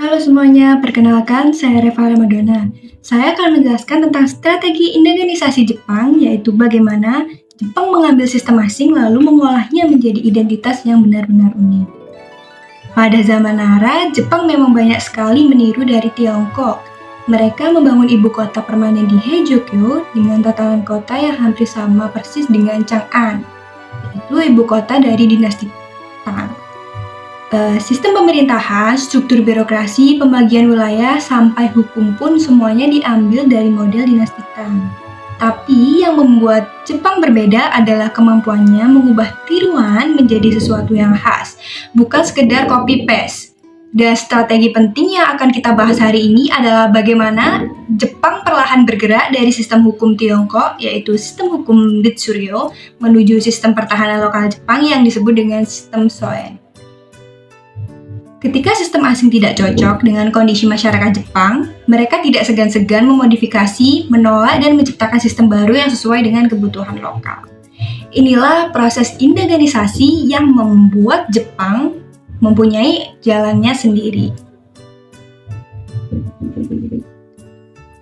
Halo semuanya, perkenalkan saya Reva Ramadana. Saya akan menjelaskan tentang strategi indonenisasi Jepang, yaitu bagaimana Jepang mengambil sistem asing lalu mengolahnya menjadi identitas yang benar-benar unik. Pada zaman Nara, Jepang memang banyak sekali meniru dari Tiongkok. Mereka membangun ibu kota permanen di Heijō-kyo dengan tatanan kota yang hampir sama persis dengan Chang'an, yaitu ibu kota dari dinasti Tang. Sistem pemerintahan, struktur birokrasi, pembagian wilayah, sampai hukum pun semuanya diambil dari model dinasti Tang. Tapi yang membuat Jepang berbeda adalah kemampuannya mengubah tiruan menjadi sesuatu yang khas, bukan sekedar copy-paste. Dan strategi penting yang akan kita bahas hari ini adalah bagaimana Jepang perlahan bergerak dari sistem hukum Tiongkok, yaitu sistem hukum Ritsuryo, menuju sistem pertahanan lokal Jepang yang disebut dengan sistem Shoen. Ketika sistem asing tidak cocok dengan kondisi masyarakat Jepang, mereka tidak segan-segan memodifikasi, menolak, dan menciptakan sistem baru yang sesuai dengan kebutuhan lokal. Inilah proses indogenisasi yang membuat Jepang mempunyai jalannya sendiri.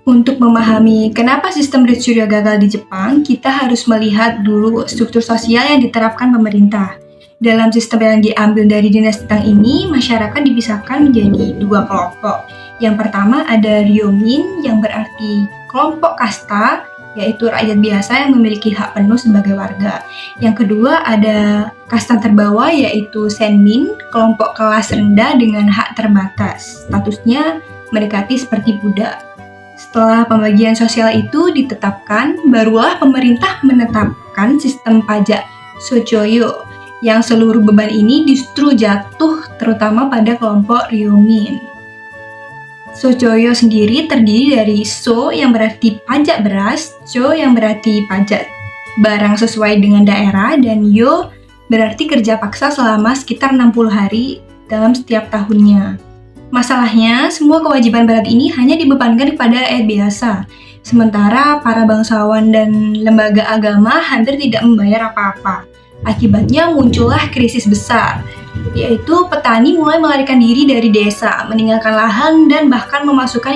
Untuk memahami kenapa sistem Ritsuryo gagal di Jepang, kita harus melihat dulu struktur sosial yang diterapkan pemerintah. Dalam sistem yang diambil dari dinasti Tang ini, masyarakat dipisahkan menjadi dua kelompok. Yang pertama ada Ryomin, yang berarti kelompok kasta, yaitu rakyat biasa yang memiliki hak penuh sebagai warga. Yang kedua ada kasta terbawah, yaitu Senmin, kelompok kelas rendah dengan hak terbatas. Statusnya mendekati seperti budak. Setelah pembagian sosial itu ditetapkan, barulah pemerintah menetapkan sistem pajak Sochoyo, yang seluruh beban ini justru jatuh terutama pada kelompok Ryomin. Sochoyo sendiri terdiri dari So yang berarti pajak beras, Cho yang berarti pajak barang sesuai dengan daerah, dan Yo berarti kerja paksa selama sekitar 60 hari dalam setiap tahunnya. Masalahnya, semua kewajiban berat ini hanya dibebankan kepada rakyat biasa, sementara para bangsawan dan lembaga agama hampir tidak membayar apa-apa. Akibatnya muncullah krisis besar, yaitu petani mulai melarikan diri dari desa, meninggalkan lahan, dan bahkan memasukkan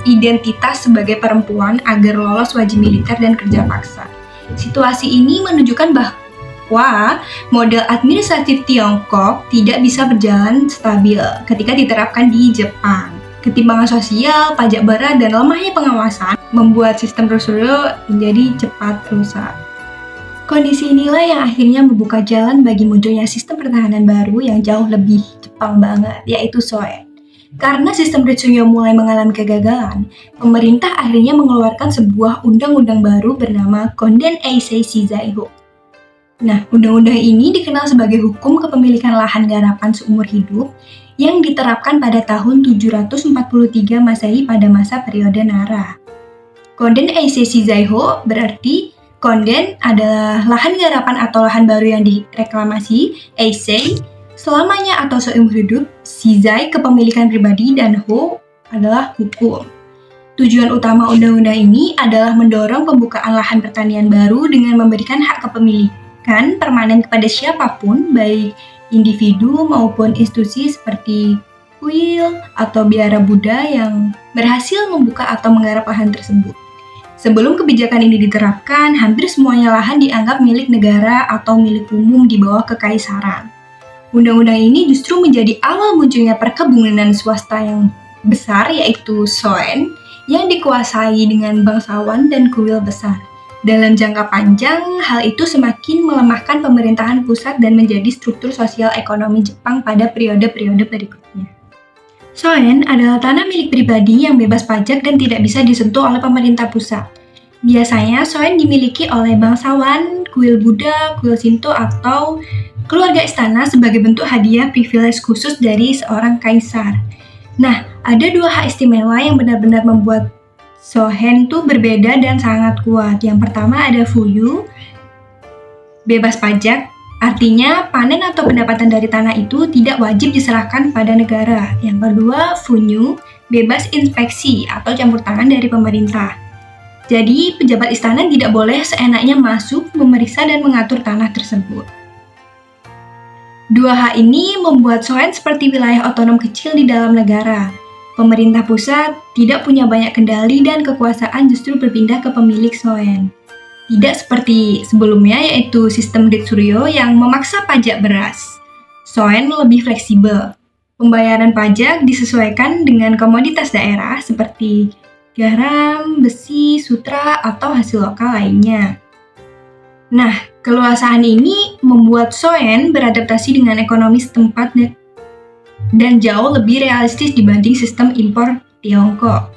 identitas sebagai perempuan agar lolos wajib militer dan kerja paksa. Situasi ini menunjukkan bahwa model administratif Tiongkok tidak bisa berjalan stabil ketika diterapkan di Jepang. Ketimpangan sosial, pajak berat, dan lemahnya pengawasan membuat sistem Ritsuryo menjadi cepat rusak. Kondisi inilah yang akhirnya membuka jalan bagi munculnya sistem pertahanan baru yang jauh lebih Jepang banget, yaitu Shoen. Karena sistem Ritsuryo mulai mengalami kegagalan, pemerintah akhirnya mengeluarkan sebuah undang-undang baru bernama Konden Eisei Shizaiho. Nah, undang-undang ini dikenal sebagai hukum kepemilikan lahan garapan seumur hidup yang diterapkan pada tahun 743 Masehi pada masa periode Nara. Konden Eisei Shizaiho berarti Konden adalah lahan garapan atau lahan baru yang direklamasi, Eisei selamanya atau seumur hidup, Shizai kepemilikan pribadi, dan Ho adalah hukum. Tujuan utama undang-undang ini adalah mendorong pembukaan lahan pertanian baru dengan memberikan hak kepemilikan permanen kepada siapapun, baik individu maupun institusi seperti kuil atau biara Buddha yang berhasil membuka atau menggarap lahan tersebut. Sebelum kebijakan ini diterapkan, hampir semuanya lahan dianggap milik negara atau milik umum di bawah kekaisaran. Undang-undang ini justru menjadi awal munculnya perkebunan swasta yang besar, yaitu Shoen, yang dikuasai dengan bangsawan dan kuil besar. Dalam jangka panjang, hal itu semakin melemahkan pemerintahan pusat dan menjadi struktur sosial ekonomi Jepang pada periode-periode berikutnya. Shoen adalah tanah milik pribadi yang bebas pajak dan tidak bisa disentuh oleh pemerintah pusat. Biasanya, Shoen dimiliki oleh bangsawan, kuil Buddha, kuil Shinto, atau keluarga istana sebagai bentuk hadiah privilege khusus dari seorang kaisar. Nah, ada dua hak istimewa yang benar-benar membuat Shoen itu berbeda dan sangat kuat. Yang pertama ada Fuyu, bebas pajak. Artinya, panen atau pendapatan dari tanah itu tidak wajib diserahkan pada negara. Yang kedua, Funyu, bebas inspeksi atau campur tangan dari pemerintah. Jadi, pejabat istana tidak boleh seenaknya masuk, memeriksa, dan mengatur tanah tersebut. Dua hal ini membuat Shoen seperti wilayah otonom kecil di dalam negara. Pemerintah pusat tidak punya banyak kendali dan kekuasaan justru berpindah ke pemilik Soen. Tidak seperti sebelumnya, yaitu sistem Ritsuryo yang memaksa pajak beras. Soen lebih fleksibel. Pembayaran pajak disesuaikan dengan komoditas daerah seperti garam, besi, sutra, atau hasil lokal lainnya. Nah, keluasan ini membuat Soen beradaptasi dengan ekonomi setempat dan jauh lebih realistis dibanding sistem impor Tiongkok.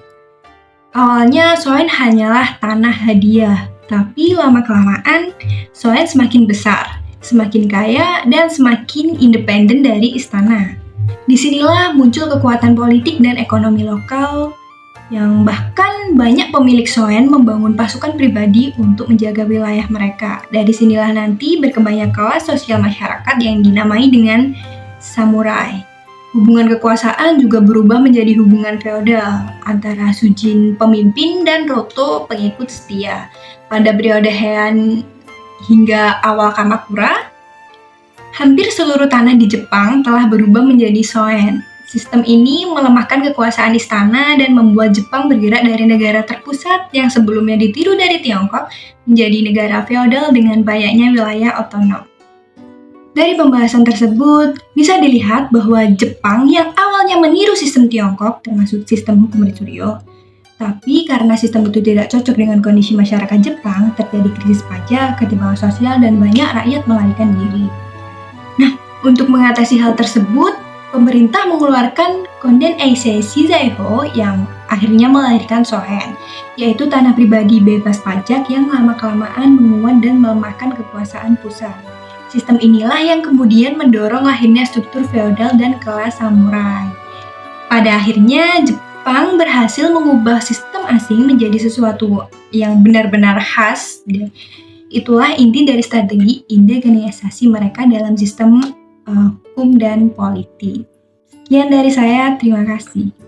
Awalnya Soen hanyalah tanah hadiah, tapi lama-kelamaan Soen semakin besar, semakin kaya, dan semakin independen dari istana. Disinilah muncul kekuatan politik dan ekonomi lokal yang bahkan banyak pemilik Soen membangun pasukan pribadi untuk menjaga wilayah mereka. Dari sinilah nanti berkembangnya kelas sosial masyarakat yang dinamai dengan samurai. Hubungan kekuasaan juga berubah menjadi hubungan feodal antara Sujin pemimpin dan Roto pengikut setia. Pada periode Heian hingga awal Kamakura, hampir seluruh tanah di Jepang telah berubah menjadi Soen. Sistem ini melemahkan kekuasaan istana dan membuat Jepang bergerak dari negara terpusat yang sebelumnya ditiru dari Tiongkok menjadi negara feodal dengan banyaknya wilayah otonom. Dari pembahasan tersebut, bisa dilihat bahwa Jepang yang awalnya meniru sistem Tiongkok, termasuk sistem hukum Ritsuryo, tapi karena sistem itu tidak cocok dengan kondisi masyarakat Jepang, terjadi krisis pajak, ketimpangan sosial, dan banyak rakyat melarikan diri. Nah, untuk mengatasi hal tersebut, pemerintah mengeluarkan Konden Eisei Shizaiho yang akhirnya melahirkan Soen, yaitu tanah pribadi bebas pajak yang lama-kelamaan menguat dan melemahkan kekuasaan pusat. Sistem inilah yang kemudian mendorong lahirnya struktur feodal dan kelas samurai. Pada akhirnya, Jepang berhasil mengubah sistem asing menjadi sesuatu yang benar-benar khas. Itulah inti dari strategi indigenisasi mereka dalam sistem hukum dan politik. Sekian dari saya, terima kasih.